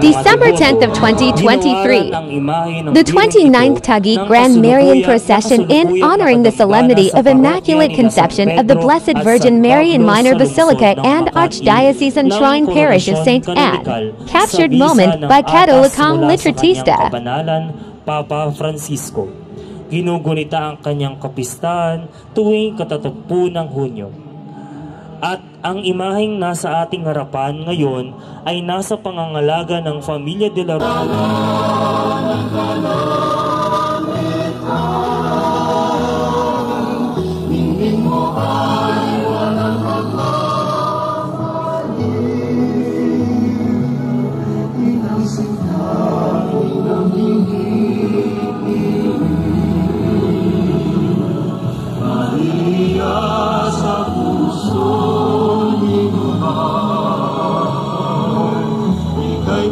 December 10th of 2023, the 29th Taguig Grand Marian Procession in honoring the solemnity of Immaculate Conception of the Blessed Virgin Mary in Minor Basilica and Archdiocesan Shrine Parish of St. Anne, captured moment by Katolikong Litratista. Papa Francisco. Ginugunita ang kanyang kapistahan tuwing katatagpo ng Hunyo. At ang imaheng nasa ating harapan ngayon ay nasa pangangalaga ng Familia de la Ika'y